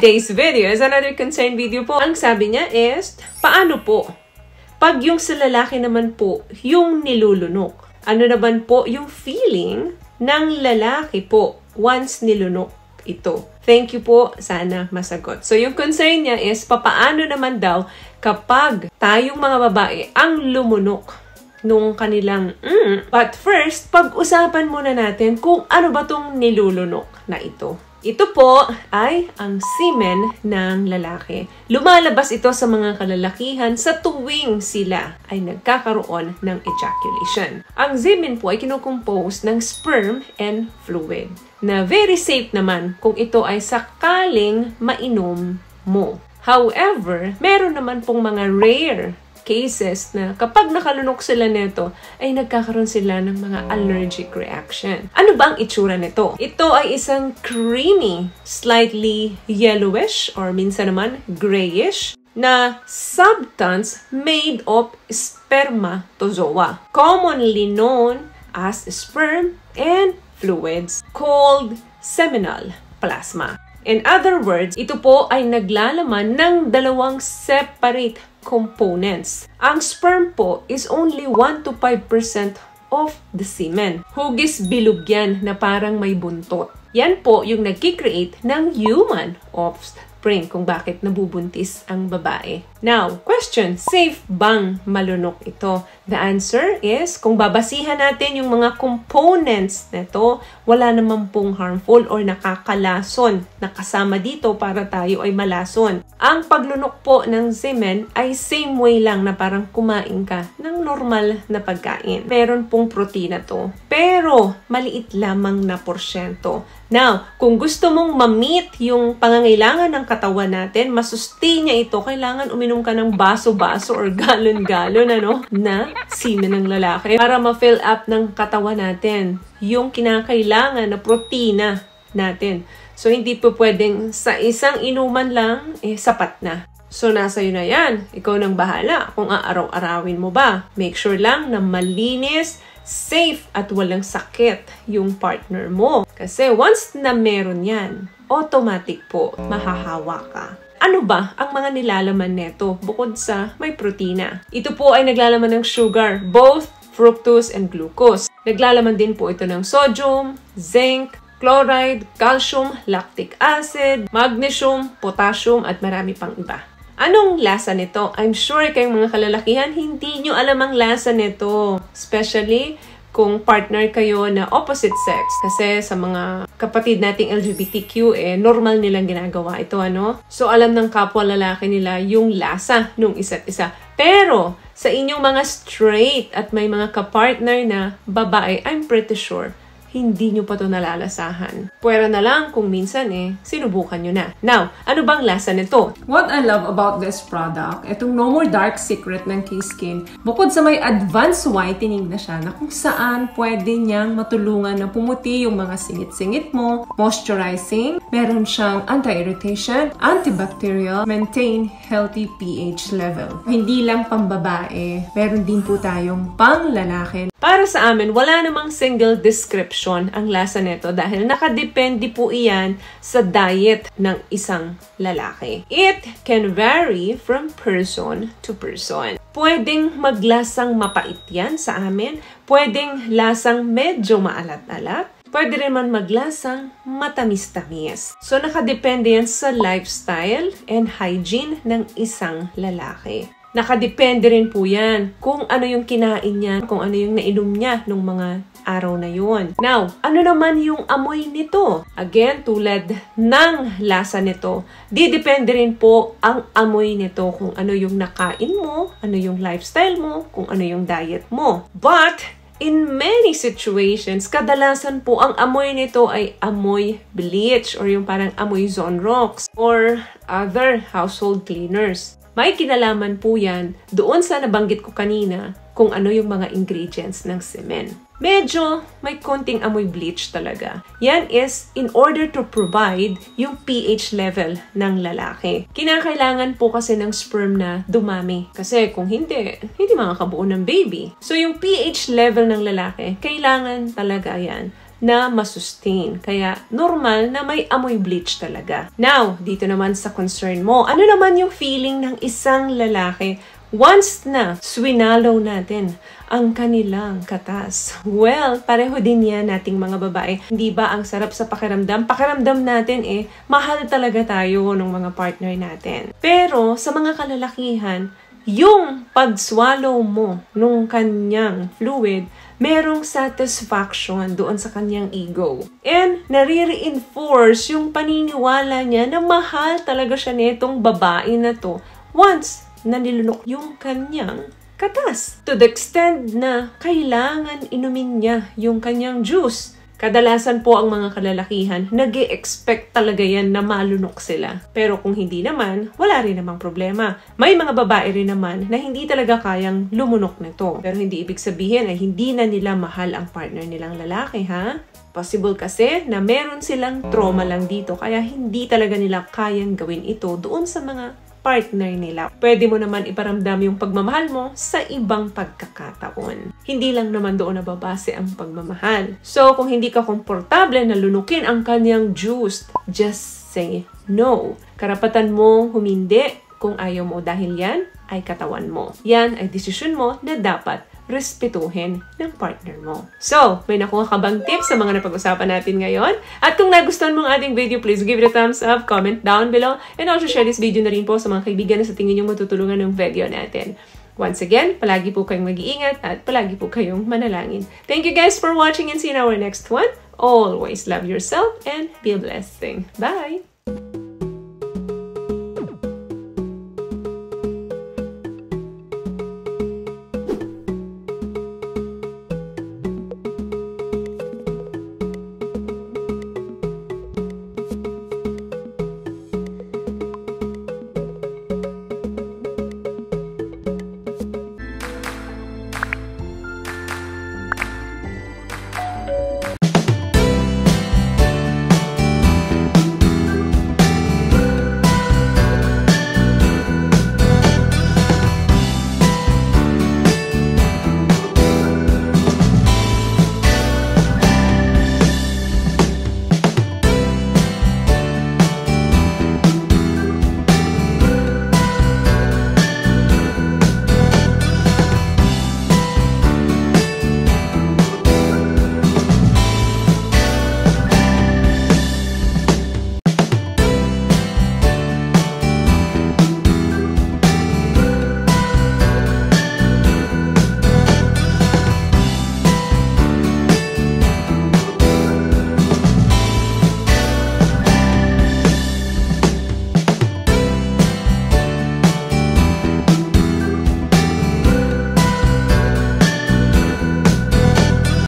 today's video is another concern video po. Ang sabi niya is, paano po? Pag yung sa lalaki naman po, yung nilulunok. Ano naman po yung feeling ng lalaki po once nilunok ito? Thank you po. Sana masagot. So, yung concern niya is, papaano naman daw kapag tayong mga babae ang lumunok nung kanilang But first, pag-usapan muna natin kung ano ba tong nilulunok na ito. Ito po ay ang semen ng lalaki. Lumalabas ito sa mga kalalakihan sa tuwing sila ay nagkakaroon ng ejaculation. Ang semen po ay kinukompose ng sperm and fluid na very safe naman kung ito ay sakaling mainom mo. However, meron naman pong mga rare cases na kapag nakalunok sila nito, ay nagkakaroon sila ng mga allergic reaction. Ano ba ang itsura nito? Ito ay isang creamy, slightly yellowish, or minsan naman grayish, na substance made of spermatozoa, commonly known as sperm and fluids, called seminal plasma. In other words, ito po ay naglalaman ng dalawang separate components. Ang sperm po is only 1 to 5% of the semen. Hugis bilog yan na parang may buntot. Yan po yung nagkikreate ng human offspring kung bakit nabubuntis ang babae. Now, question, safe bang malunok ito? The answer is, kung babasihan natin yung mga components nito, wala naman pong harmful or nakakalason na kasama dito para tayo ay malason. Ang paglunok po ng semen ay same way lang na parang kumain ka ng normal na pagkain. Meron pong protina to, pero maliit lamang na porsyento. Now, kung gusto mong ma-meet yung pangangailangan ng katawan natin, masustain niya ito, kailangan uminom ka ng baso-baso or galon-galon na semen ng lalaki para ma-fill up ng katawan natin yung kinakailangan na protina natin. So, hindi po pwedeng sa isang inuman lang, sapat na. So, nasa yun na yan. Ikaw nang bahala kung aaraw-arawin mo ba. Make sure lang na malinis, safe, at walang sakit yung partner mo. Kasi once na meron yan, automatic po mahahawa ka. Ano ba ang mga nilalaman neto bukod sa may protina? Ito po ay naglalaman ng sugar, both fructose and glucose. Naglalaman din po ito ng sodium, zinc, chloride, calcium, lactic acid, magnesium, potassium, at marami pang iba. Anong lasa nito? I'm sure kayong mga kalalakihan, hindi nyo alam ang lasa nito. Especially kung partner kayo na opposite sex. Kasi sa mga kapatid nating LGBTQ, normal nilang ginagawa ito, So, alam ng kapwa lalaki nila yung lasa nung isa't isa. Pero, sa inyong mga straight at may mga kapartner na babae, I'm pretty sure hindi nyo pa ito nalalasahan. Pwera na lang kung minsan sinubukan nyo na. Now, ano bang lasa nito? What I love about this product, itong No More Dark Secret ng K-Skin, bukod sa may advanced whitening na siya, na kung saan pwede niyang matulungan na pumuti yung mga singit-singit mo, moisturizing, meron siyang anti-irritation, antibacterial, maintain healthy pH level. Hindi lang pambabae, meron din po tayong pang lalaki. Para sa amin, wala namang single description ang lasa nito dahil nakadepende po iyan sa diet ng isang lalaki. It can vary from person to person. Pwedeng maglasang mapait yan sa amin, pwedeng lasang medyo maalat-alat, pwede rin man maglasang matamis-tamis. So, nakadepende yan sa lifestyle and hygiene ng isang lalaki. Nakadepende rin po yan kung ano yung kinain niya, kung ano yung nainom niya nung mga araw na yun. Now, ano naman yung amoy nito? Again, tulad ng lasa nito, didepende rin po ang amoy nito kung ano yung nakain mo, ano yung lifestyle mo, kung ano yung diet mo. But, in many situations, kadalasan po ang amoy nito ay amoy bleach or yung parang amoy Zonrox or other household cleaners. May kinalaman po yan doon sa nabanggit ko kanina kung ano yung mga ingredients ng semen. Medyo may konting amoy bleach talaga. Yan is in order to provide yung pH level ng lalaki. Kinakailangan po kasi ng sperm na dumami. Kasi kung hindi makakabuo ng baby. So yung pH level ng lalaki, kailangan talaga yan na masustain. Kaya normal na may amoy bleach talaga. Now, dito naman sa concern mo, ano naman yung feeling ng isang lalaki once na swinallow natin ang kanilang katas? Well, pareho din yan nating mga babae. Hindi ba ang sarap sa pakiramdam? Pakiramdam natin mahal talaga tayo ng mga partner natin. Pero sa mga kalalakihan, yung pag-swallow mo nung kanyang fluid, merong satisfaction doon sa kanyang ego. And nare-reinforce yung paniniwala niya na mahal talaga siya nitong babae na to once na nilunok yung kanyang katas. To the extent na kailangan inumin niya yung kanyang juice. Kadalasan po ang mga kalalakihan, nag-e-expect talaga yan na malunok sila. Pero kung hindi naman, wala rin namang problema. May mga babae rin naman na hindi talaga kayang lumunok nito. Pero hindi ibig sabihin ay hindi na nila mahal ang partner nilang lalaki, ha? Possible kasi na meron silang trauma lang dito, kaya hindi talaga nila kayang gawin ito doon sa mga partner nila. Pwede mo naman iparamdam yung pagmamahal mo sa ibang pagkakataon. Hindi lang naman doon nababase ang pagmamahal. So, kung hindi ka komportable na lunukin ang kanyang juice, just say no. Karapatan mong humindi kung ayaw mo dahil yan ay katawan mo. Yan ay desisyon mo na dapat respetuhin ng partner mo. So, may nakuha ka bang tips sa mga napag-usapan natin ngayon? At kung nagustuhan mong ating video, please give it a thumbs up, comment down below, and also share this video na rin po sa mga kaibigan na sa tingin nyo matutulungan ng video natin. Once again, palagi po kayong mag-iingat at palagi po kayong manalangin. Thank you guys for watching and see you in our next one. Always love yourself and be a blessing. Bye!